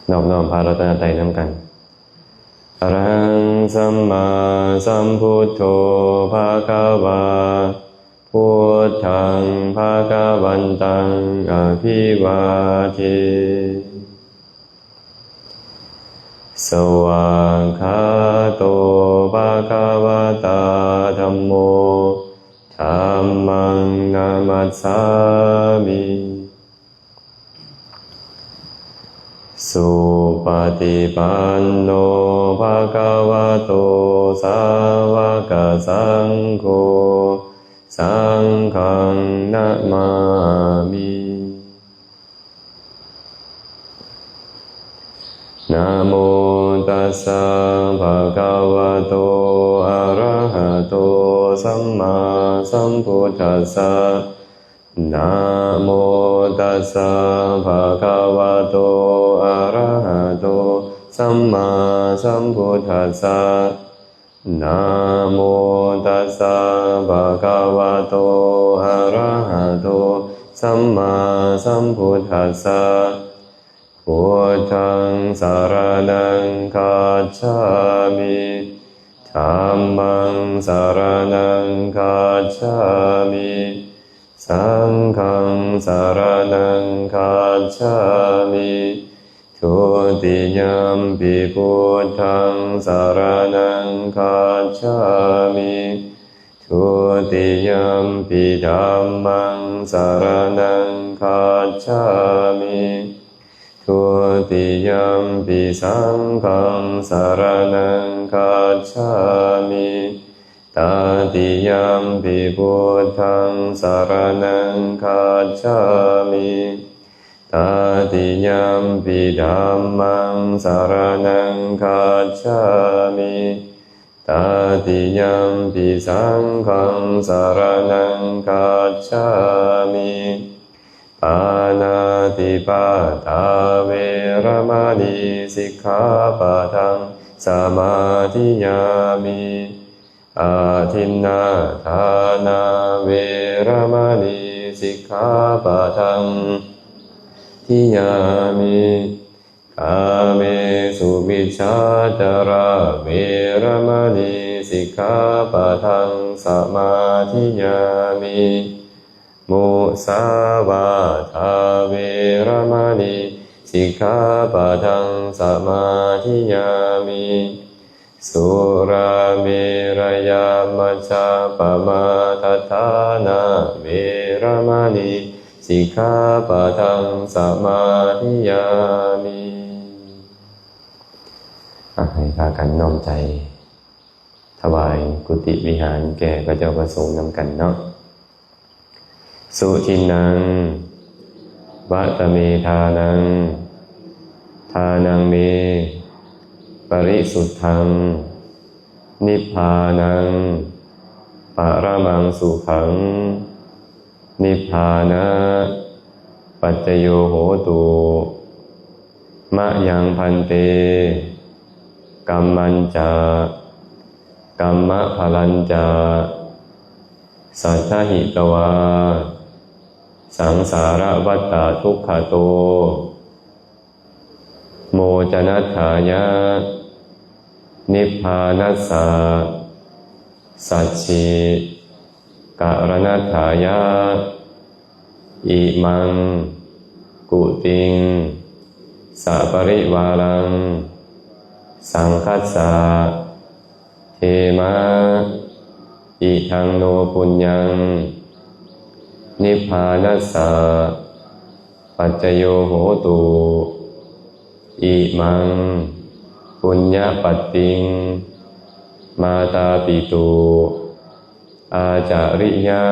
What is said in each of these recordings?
นอบน้อมพระรัตนตรัยนำกันอะระหังสัมมาสัมพุทโธภะคะวาพุทธังภะคะวันตังอภิวาเทสวากขาโตภะคะวะตาธัมโมธัมมังนามัสสามิสุปฏิปันโนภะคะวะโตสาวกสังโฆสังฆังนะมามินะโมตัสสะภะคะวะโตอะระหะโตสัมมาสัมพุทธัสสะนะโมตัสสะภะคะวะโตอะระหะโตสัมมาสัมพุทธัสสะนะโมตัสสะภะคะวะโตอะระหะโตสัมมาสัมพุทธัสสะพุทธังสรณังคัจฉามิธัมมังสรณังคัจฉามิสังฆังสรณังคัจฉามิทุติยัมปิพุทธังสรณังคัจฉามิทุติยัมปิธัมมังสรณังคัจฉามิทุติยัมปิสังฆังสรณังคัจฉามิตติยัมปิพุทธังสรณังคัจฉามิตติยัมปิธัมมังสรณังคัจฉามิตติยัมปิสังฆังสรณังคัจฉามิปานาติปาตาเวรมณีสิกขาปะทังสมาธิยามิอาทินนาทานาเวรมณีสิกขาปะทังทิยามิกาเมสุมิจฉาจาราเวรมณีสิกขาปะทังสมาธิยามิมุสาวาทาเวรมณีสิกขาปะทังสมาธิยามิสุราเมรยามัชฌัปมาทัฏฐานาเวรมณีสิกขาปะทังสมาธิยามิให้พากันน้อมใจถวายกุฏิวิหารแก่พระเจ้าประสงค์นำกันเนาะสุทินังวัตเมทานังทานังเมปริสุทธังนิพพานังปรมังสุขังนิพพานะปัจจโยโหตุมะยังพันเตกัมมันจากัมมะพลัญจาสัทธหิตวาสังสารวัฏฏะทุกขโตโมจนัฏฐายะนิพพานัสสะสัจฉิกรณัฏฐายะอิมังกุติงสัปริวารังสังคัสสะเทมะอิทังโนปุญญังนิพพานัสสะปัจจโยโหตุอิมังปุญญปัตติงมาตาปิตุอาจาริยะ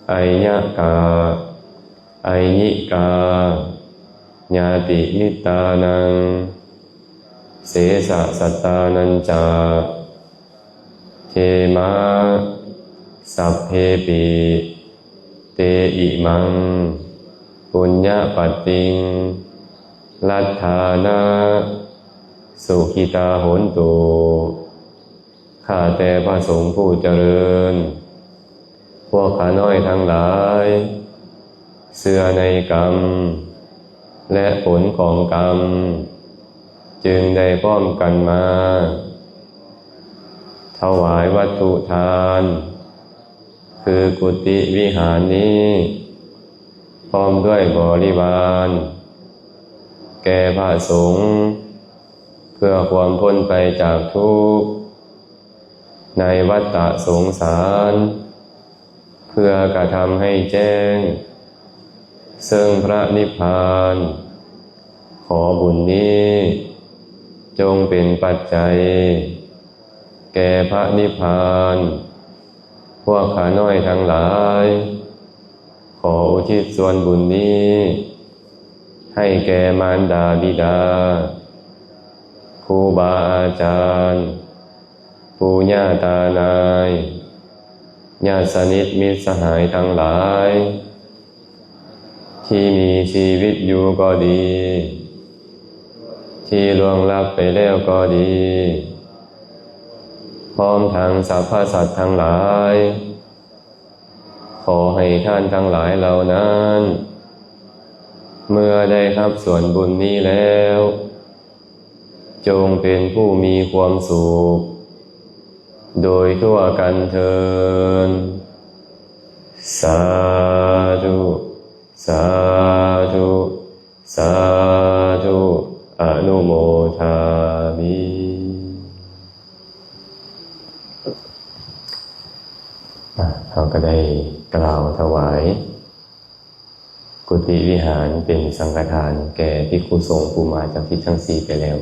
ไอยะกาไอญิกาญาติมิตานังเสสะสัตตานัญจาเทมะสัพเพปิเตอิมังปุญญปัตติงลัทธานะสุขิตาโหนตุข้าแต่พระสงฆ์ผู้เจริญพวกข้าน้อยทั้งหลายเชื่อในกรรม และผลของกรรมจึงได้พร้อมกันมาถวายวัตถุทานคือกุฏิวิหารนี้พร้อมด้วยบริวารแก่พระสงฆ์เพื่อความพ้นไปจากทุกข์ในวัฏฏะสงสารเพื่อกระทำให้แจ้งซึ่งพระนิพพานขอบุญนี้จงเป็นปัจจัยแก่พระนิพพานพวกข้าน้อยทั้งหลายขออุทิศส่วนบุญนี้ให้แก่มารดาบิดาครูบาอาจารย์ปู่ย่าตานายญาติสนิทมิตรสหายทั้งหลายที่มีชีวิตอยู่ก็ดีที่ล่วงลับไปแล้วก็ดีพร้อมทั้งสรรพสัตว์ทั้งหลายขอให้ท่านทั้งหลายเหล่านั้นเมื่อได้รับส่วนบุญนี้แล้วจงเป็นผู้มีความสุขโดยทั่วกันเถิดสาธุสาธุสาธุอนุโมทามิเราก็ได้กล่าวถวายกุฏิวิหารเป็นสังฆทานแก่ภิกขุสงฆ์ผู้มาจากทิศทั้งสี่ไปแล้ว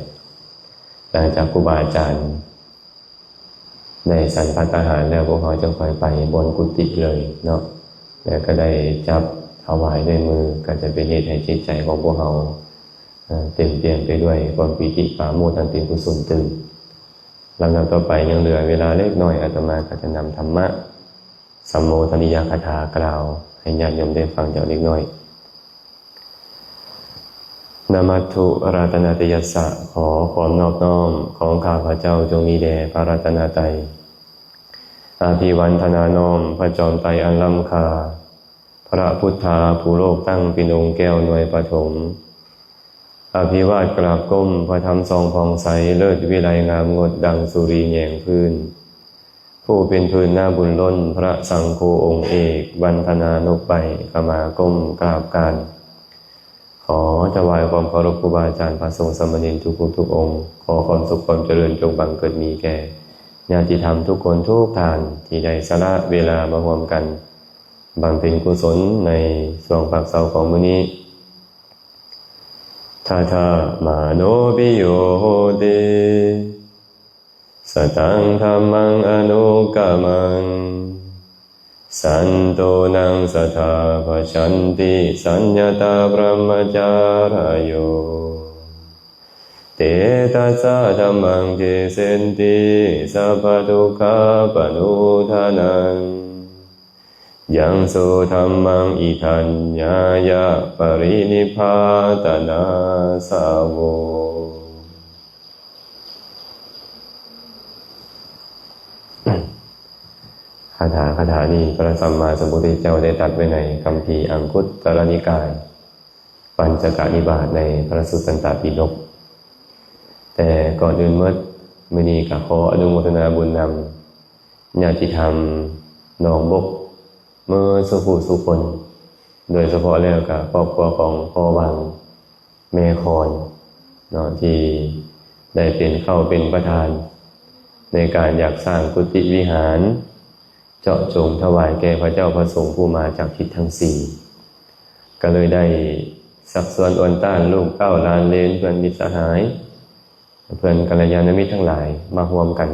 หลังจากครูบาอาจารย์ได้ฉันภัตตาหารแล้วพวกเขาจะค่อยไปบนกุฏิเลยเนาะแล้วก็ได้จับถวายด้วยมือก็จะเป็นเหตุให้จิตใจของพวกเขาเต็มเปี่ยมไปด้วยความปิติปราโมทย์อันเป็นกุศลตื่นลำดับต่อไปยังเหลือเวลาเล็กน้อยอาตมาก็จะนำธรรมะสัมโมทนิยคถากล่าวให้ญาติโยมได้ฟังจากเล็กน้อยนามัตถุรัตนตยัสสะขอความนอบน้อมของข้าพเจ้าจงมีแด่พระรัตนตรัยอาภิวันทนาน้อมพระจอมไตรอันล้ำค่าพระพุทธาผู้โลกตั้งเป็นองค์แก้วหน่วยปฐมอภิวาทกราบก้มพระธรรมทรงผ่องใสเลิศวิไลงามงดดังสุรีแยงพื้นผู้เป็นพื้นหน้าบุญล้นพระสังฆองค์เอกวันธนานกไปขมาก้มกราบการขอถวายความเคารพครูบาอาจารย์พระสงฆ์สามเณรทุกผู้ทุกองค์ขอความสุขความเจริญจงบังเกิดมีแก่ญาติธรรมทุกคนทุกท่านที่ได้สละเวลามาร่วมกันบำเพ็ญกุศลในช่วงภาคเสาร์ของมื้อนี้ทาทามาโนปิโยโหติสตังธัมมังอนุกัมมังสันโตนังสัทธาภชันติสัญญาตาพรหมจารโยเตตัสสะธัมมังเจเสนติสัพพทุกขาปนุทานังยังโสธัมมังอิทัญญายะปรินิพพาตนาสาวกคาถานี้พระสัมมาสัมพุทธเจ้าได้ตรัสไว้ในคัมภีร์อังคุตตรนิกายปัญจกนิบาตในพระสุตตันตปิฎกแต่ก่อนอื่นมื้อนี้ก็ขออนุโมทนาบุญนำญาติธรรมหนองบกเมื่อสุผู้สุคนโดยเฉพาะแล้วก็ครอบครัวของพ่อวังแม่คอนเนาะที่ได้เข้าเป็นประธานในการอยากสร้างกุฏิวิหารเจาะจงถวายแก่พระเจ้าพระสงฆ์ผู้มาจากทิศทั้งสี่ก็เลยได้สักส่วนอวนต้านลูก9 ล้านเลนเพื่อนมิตรสหายเพื่อนกัลยาณมิตรทั้งหลายมาร่วมกัน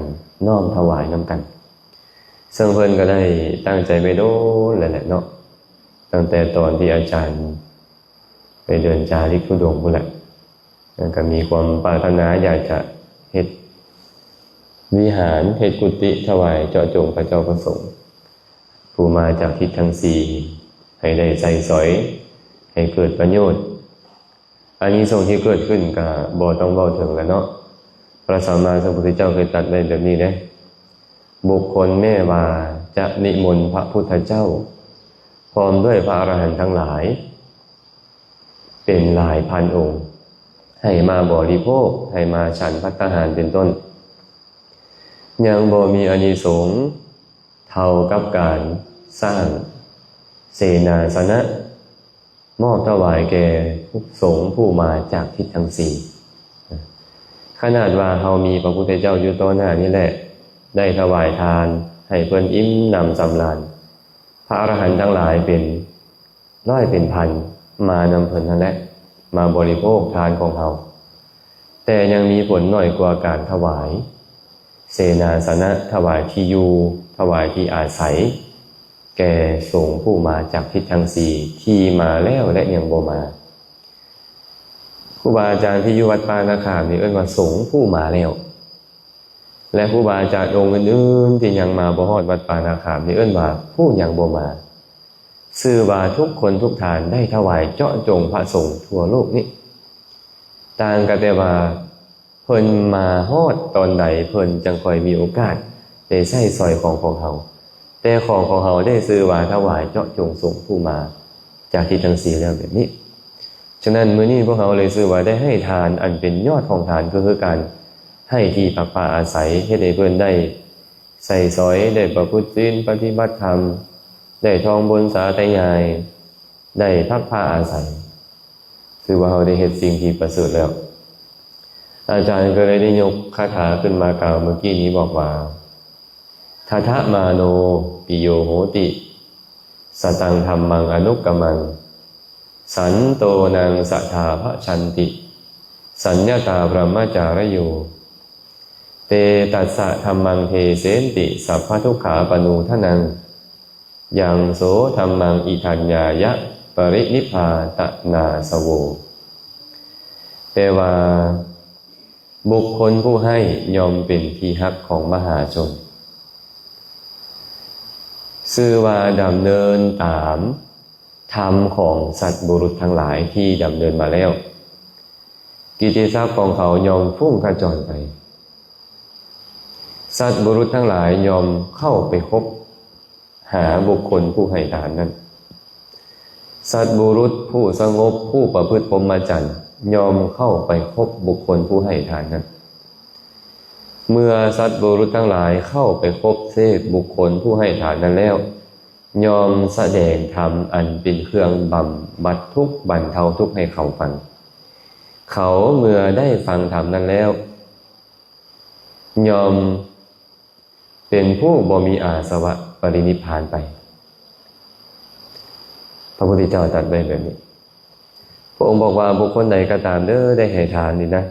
น้อมถวายนำกันซึ่งเพื่อนก็ได้ตั้งใจไปโดนแหละเนาะตั้งแต่ตอนที่อาจารย์ไปเดินจาริกธุดงค์พุ่นแหละก็มีความปรารถนาอยากจะเฮ็ดวิหารเฮ็ดกุฏิถวายเจาะจงพระเจ้าพระสงฆ์ผู้มาจากทิศทั้งสี่ให้ได้ใส่สอยให้เกิดประโยชน์อันนี้ส่งที่เกิดขึ้นก็บ่ต้องเว้าถึงแล้วเนาะพระสัมมาสัมพุทธเจ้าเคยตรัสไว้แบบนี้เด้บุคคลแม้ว่าจะนิมนต์พระพุทธเจ้าพร้อมด้วยพระอรหันต์ทั้งหลาย เป็นหลายพันองค์ให้มาบริโภคให้มาฉันภัตตาหารเป็นต้นยังบ่มีอานิสงส์เท่ากับการสร้างเสนาสนะมอบถวายแก่สงฆ์ผู้มาจากทิศทั้งสี่ขนาดว่าเรามีพระพุทธเจ้าอยู่ต่อหน้านี่แหละได้ถวายทานให้เพิ่นอิ่มหนำสำราญพระอรหันต์ทั้งหลายเป็นร้อยเป็นพันมานำเพิ่นนั่นแหละมาบริโภคทานของเราแต่ยังมีผลน้อยกว่าการถวายเสนาสนะถวายที่อยู่ถวายที่อาศัยแก่สงฆ์ผู้มาจากทิศทั้งสี่ที่มาแล้วและยังบ่มาครูบาอาจารย์ที่อยู่วัดป่านาคามนี่เอิ้นว่าสงฆ์ผู้มาแล้วและครูบาอาจารย์องค์อื่นๆที่ยังมาบ่ฮอดวัดป่านาคามนี่เอิ้นว่าผู้ยังบ่มาชื่อว่าทุกคนทุกฐานได้ถวายเจาะจงพระสงฆ์ทั่วโลกนี้ต่างกันแต่ว่าเพิ่นมาฮอดตอนใดเพิ่นจังค่อยมีโอกาสได้ใช้สอยของเฮาแต่ของเฮาได้ชื่อว่าถวายเจาะจงสงฆ์ผู้มาจากที่ทั้งสี่แล้วแบบนี้ฉะนั้นมื้อนี้พวกเราเลยชื่อว่าได้ให้ทานอันเป็นยอดของทานก็คือการให้ที่พักผ้าอาศัยเฮ็ดให้เพิ่นได้ใส่สอยได้ประพฤติศีลปฏิบัติธรรมได้ทองบนสาธยายได้พักผ้าอาศัยคือว่าเราได้เฮ็ดสิ่งที่ประเสริฐแล้วอาจารย์ก็เลยได้ยกคาถาขึ้นมากล่าวเมื่อกี้นี้บอกว่าทัทธมาโนปิโยโหติสตังธัมมังอนุกกมังสันโตนังสัทธาภชันติสัญญาตาพรหมจารโยเตตัสสะธัมมังเทเสนติสัพพทุกขาปนูทนังยังโสธัมมังอิทัญญายะปรินิพพาตนาสโวแปลว่าบุคคลผู้ให้ยอมเป็นที่ฮักของมหาชนชื่อว่าดำเนินตามธรรมของสัตว์บุรุษทั้งหลายที่ดำเนินมาแล้วกิตติศัพท์ของเขายอมพุ่งกระจรไปสัตว์บุรุษทั้งหลายยอมเข้าไปคบหาบุคคลผู้ให้ทานนั้นสัตว์บุรุษผู้สงบผู้ประพฤติพรหมจรรย์ยอมเข้าไปคบบุคคลผู้ให้ทานนั้นเมื่อสัตว์บุรุษทั้งหลายเข้าไปคบเสพบุคคลผู้ให้ทานนั้นแล้วยอมแสดงธรรมอันเป็นเครื่องบำบัดทุกข์บรรเทาทุกข์ให้เขาฟังเขาเมื่อได้ฟังธรรมนั้นแล้วยอมเป็นผู้บ่มีอาสวะปรินิพพานไปพระพุทธเจ้าตรัสไว้แบบนี้พระองค์บอกว่าบุคคลใดก็ตามเด้อได้ให้ทานนี่นะ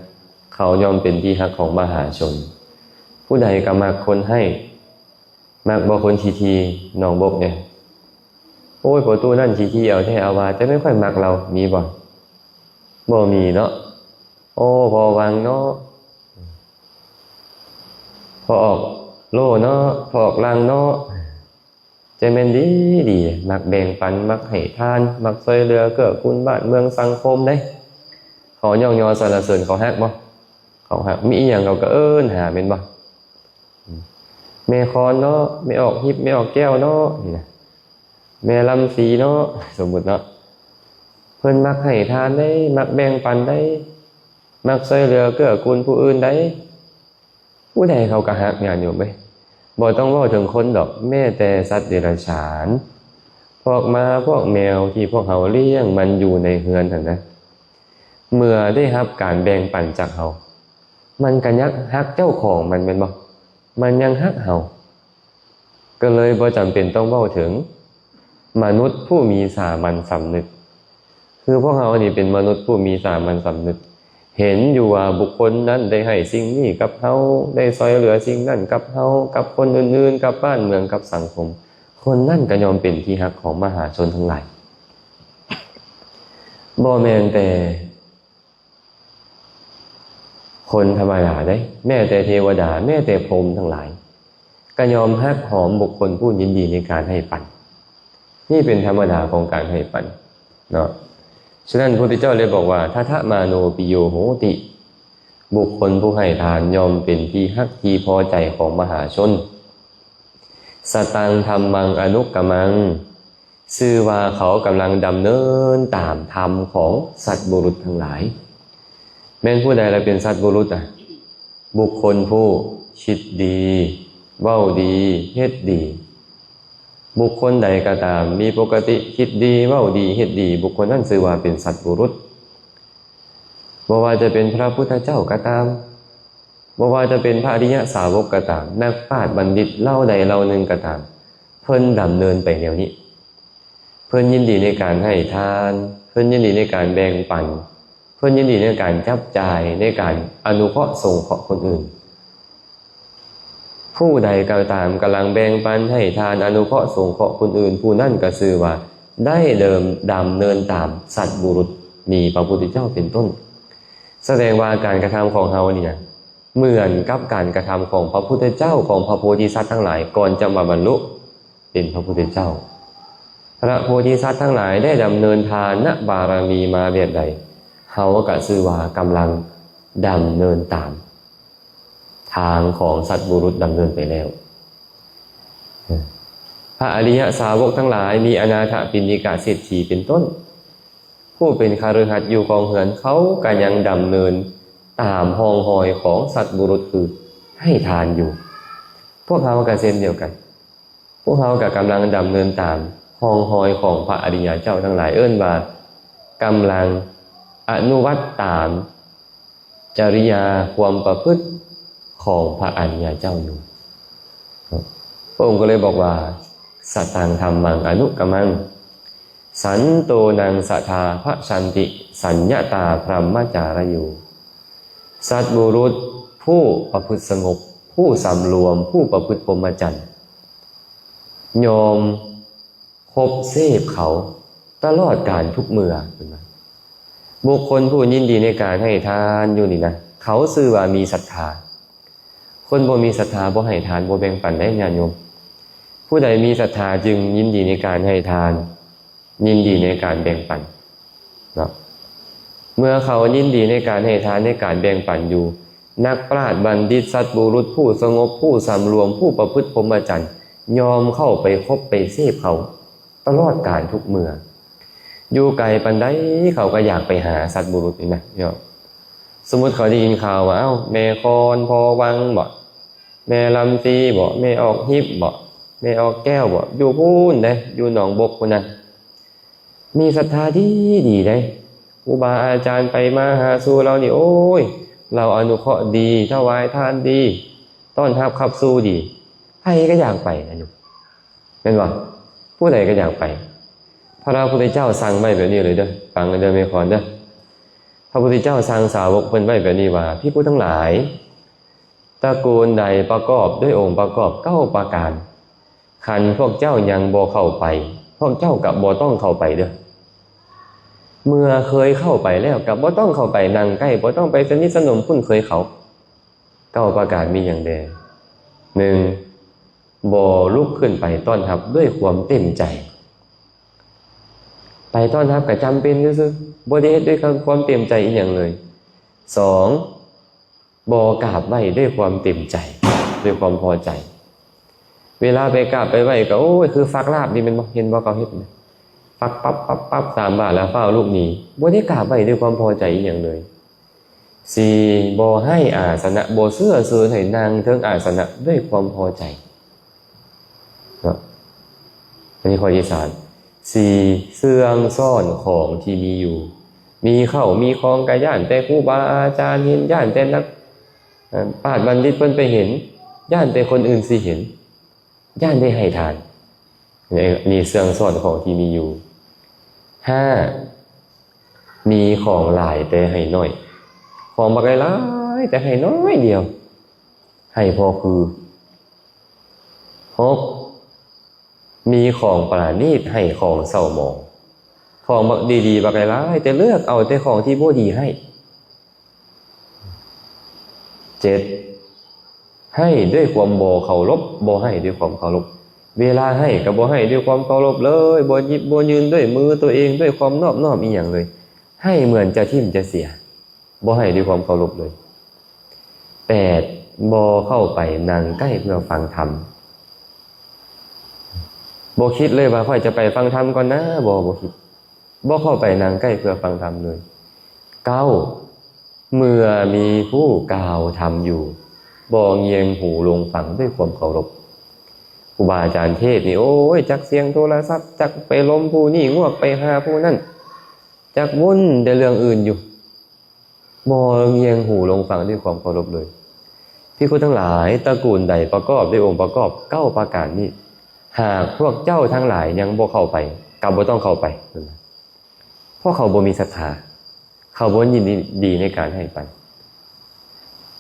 เขายอมเป็นที่ฮักของมหาชนผู้ใดก็มักคนให้มักบ่คนทีน้องบกเนี่ยโอ้ยประตูนั่นทีเอาแท้เอาว่าจะไม่ค่อยมักเรามีบ่มีเนาะโอ้พอวางเนาะพอออกโลเนาะพอออกลังเนาะใจแม่นดีมักแบ่งปันมักให้ทานมักช่วยเหลือเกื้อกูลบ้านเมืองสังคมได้เขาย่องยอสรรเสริญเขาฮักบ่เขาฮักมีอีหยังเราก็เอิ้นหาแม่นบ่แม่คอนเนาะแม่ออกหิบแม่ออกแก้วเนาะนี่นะแม่ลำสีเนาะสมมุติเนาะเพิ่นมักให้ทานได้มักแบ่งปันได้มักช่วยเหลือเกื้อกูลผู้อื่นได้ผู้ใดเขาก็ฮักงานอยู่ไหมบ่ต้องเว้าถึงคนดอกแม้แต่สัตว์เดรัจฉานพวกม้าพวกแมวที่พวกเขาเลี้ยงมันอยู่ในเฮือนนั่นนะเมื่อได้รับการแบ่งปันจากเขามันก็ยักฮักเจ้าของมันแม่นบ่มันยังฮักเฮาก็เลยบ่จำเป็นต้องเว้าถึงมนุษย์ผู้มีสามัญสำนึกคือพวกเรานี่เป็นมนุษย์ผู้มีสามัญสำนึกเห็นอยู่ว่าบุคคลนั้นได้ให้สิ่งนี้กับเฮาได้ช่วยเหลือสิ่งนั้นกับเฮากับคนอื่นๆกับบ้านเมืองกับสังคมคนนั้นก็ยอมเป็นที่ฮักของมหาชนทั้งหลายบ่แม่นแต่คนธรรมดาได้แม้แต่เทวดาแม้แต่พรหมทั้งหลายก็ยอมฮักหอมบุคคลผู้ยินดีในการให้ปันนี่เป็นธรรมดาของการให้ปันเนาะฉะนั้นพระพุทธเจ้าเลยบอกว่าทัทธมาโนปิโยโหติบุคคลผู้ให้ทานยอมเป็นที่ฮักที่พอใจของมหาชนสตังธัมมังอนุกกมัง ชื่อว่าเขากำลังดำเนินตามธรรมของสัตว์บุรุษทั้งหลายแม้นผู้ใดเราเป็นสัตว์บุรุษบุคคลผู้คิดดีเว้าดีเฮ็ดดีบุคคลใดก็ตามมีปกติคิดดีเว้าดีเฮ็ดดีบุคคลนั้นชื่อว่าเป็นสัตว์บุรุษบ่ว่าจะเป็นพระพุทธเจ้าก็ตามบ่ว่าจะเป็นพระอริยสาวกก็ตามนักปราชญ์บัณฑิตเล่าใดเล่าหนึ่งก็ตามเพิ่นดำเนินไปแนวนี้เพิ่นยินดีในการให้ทานเพิ่นยินดีในการแบ่งปันเพิ่นยินดีในการจับจ่ายในการอนุเคราะห์สงเคราะห์คนอื่นผู้ใดก็ตามกำลังแบ่งปันให้ทานอนุเคราะห์สงเคราะห์คนอื่นผู้นั้นก็ชื่อว่าได้ดำเนินตามสัตว์บุรุษมีพระพุทธเจ้าเป็นต้นแสดงว่าการกระทำของเฮาเนี่ยเหมือนกับการกระทำของพระพุทธเจ้าของพระโพธิสัตว์ทั้งหลายก่อนจะมาบรรลุเป็นพระพุทธเจ้าพระโพธิสัตว์ทั้งหลายได้ดำเนินทานบารมีมาแบบใดเฮาก็ชื่อว่ากำลังดำเนินตามทางของสัตว์บุรุษดำเนินไปแล้วพระอริยสาวกทั้งหลายมีอนาถปิณฑิกะเศรษฐีเป็นต้นผู้เป็นคฤหัสถ์อยู่ครองเรือนเขาก็ยังดำเนินตามห้องหอยของสัตว์บุรุษคือให้ทานอยู่พวกเขาก็เช่นเดียวกันพวกเขาก็กำลังดำเนินตามห้องหอยของพระอริยเจ้าทั้งหลายเอิ้นว่ากำลังอนุวัตตามจริยาความประพฤติของพระอริยเจ้าอยู่พระองค์ก็เลยบอกว่าสัตตังธัมมังอนุกมังสันโตนังสัทธาพระชันติสัญญาตาพรหมจารยุสัตว์บุรุษผู้ประพฤติสงบผู้สำรวมผู้ประพฤติพรหมจรรย์ยอมคบเสพเขาตลอดกาลทุกเมื่อบุคคลผู้ยินดีในการให้ทานอยู่นี่นะเขาชื่อว่ามีศรัทธาคนบ่มีศรัทธาบ่ให้ทานบ่แบ่งปันได้ญาติโยมผู้ใดมีศรัทธาจึงยินดีในการให้ทานยินดีในการแบ่งปันเนาะเมื่อเขายินดีในการให้ทานในการแบ่งปันอยู่นักปราชญ์บัณฑิตสัตว์บุรุษผู้สงบผู้สำรวมผู้ประพฤติพรหมจรรย์ยอมเข้าไปคบไปเสพเขาตลอดกาลทุกเมื่ออยู่ไกลปานใดเขาก็อยากไปหาสัตว์บุรุษนี่นะเนาะสมมุติเขาได้ยินข่าวว่าแม่คอนพอวังบ่แม่ลำตีบ่แม่ออกฮิบบ่แม่ออกแก้วบ่อยู่พูนเด้อยู่หนองบกพุ่นน่ะมีศรัทธาดีได้ครูบาอาจารย์ไปมาหาสู่เรานี่โอ้ยเราอนุเคราะห์ดีถวายทานดีต้อนรับขับสู้ดีใครก็อยากไปนะโยมเป็นว่าผู้ใดก็อยากไปพระพุทธเจ้าสั่งไว้แบบนี้เลยเด้อฟังกันเด้อแม่คอนเด้อพระพุทธเจ้าสั่งสาวกเพิ่นไว้แบบนี้ว่าพี่ผู้ทั้งหลายตระกูลใดประกอบด้วยองค์ประกอบ9ประการคันพวกเจ้ายังบ่เข้าไปพวกเจ้ากับบ่ต้องเข้าไปเด้อเมื่อเคยเข้าไปแล้วกับบ่ต้องเข้าไปนั่งใกล้บ่ต้องไปสนิทสนมคุ้นเคยเขา9ประการมีอย่างใด1บ่ลุกขึ้นไปต้อนรับด้วยความเต็มใจไปต้อนรับก็จำเป็นซื่อๆบ่ได้เฮ็ดด้วยความเต็มใจอีหยังเลย2บ่กราบไหว้ด้วยความเต็มใจด้วยความพอใจเวลาไปกราบไปไหว้ก็โอ้ยคือฟักลาบนี่มันบ่เห็นบ่เขาเฮ็ดฟักปั๊บ3 บาทแล้วเฝ้าลูกหนีบ่ได้กราบไหว้ด้วยความพอใจอีหยังเลย4บ่ให้อาสนะบ่เสื้อเสือให้นางเทิงอาสนะด้วยความพอใจเนาะอันนี้ข้อที่4เสื่องซ่อนของที่มีอยู่มีเข้ามีของก็ย่านแต่ครูบาอาจารย์เห็นย่านแต่นักปราชญ์บัณฑิตเพิ่นไปเห็นย่านแต่คนอื่นสิเห็นย่านได้ให้ทานนี่เสื่องซ่อนของที่มีอยู่5มีของหลายแต่ให้น้อยของบักหลายแต่ให้น้อยเดียวให้พอคือ6มีของปราณีตให้ของเศร้าหมองของบักดีๆบักหลายแต่เลือกเอาแต่ของที่บ่ดีให้7ให้ด้วยความบ่เคารพบ่ให้ด้วยความเคารพเวลาให้ก็บ่ให้ด้วยความเคารพเลยบ่หยิบบ่ยืนด้วยมือตัวเองด้วยความนอบน้อมอีหยังเลยให้เหมือนจะทิ่มจะเสียบ่ให้ด้วยความเคารพเลย8บ่เข้าไปนั่งใกล้เพื่อฟังธรรม บ่คิดเลยว่าค่อยจะไปฟังธรรมก่อนนะบ่คิดบ่เข้าไปนั่งใกล้เพื่อฟังธรรมเลยเก้าเมื่อมีผู้กล่าวธรรมอยู่บ่เงียงหูลงฟังด้วยความเคารพครูบาอาจารย์เทศนี่โอ้ยจักเสียงโทรศัพท์จักไปล้มผู้นี่งวกไปหาผู้นั่นจักวุ่นแต่เรื่องอื่นอยู่บ่เงียงหูลงฟังด้วยความเคารพเลยพี่คุณทั้งหลายตระกูลใดประกอบด้วยองค์ประกอบ9ประการนี้หากพวกเจ้าทั้งหลายยังบ่เข้าไปก็บ่ต้องเข้าไปเพราะเขาบ่มีศรัทธาเขาบ่ยินดีในการให้ไป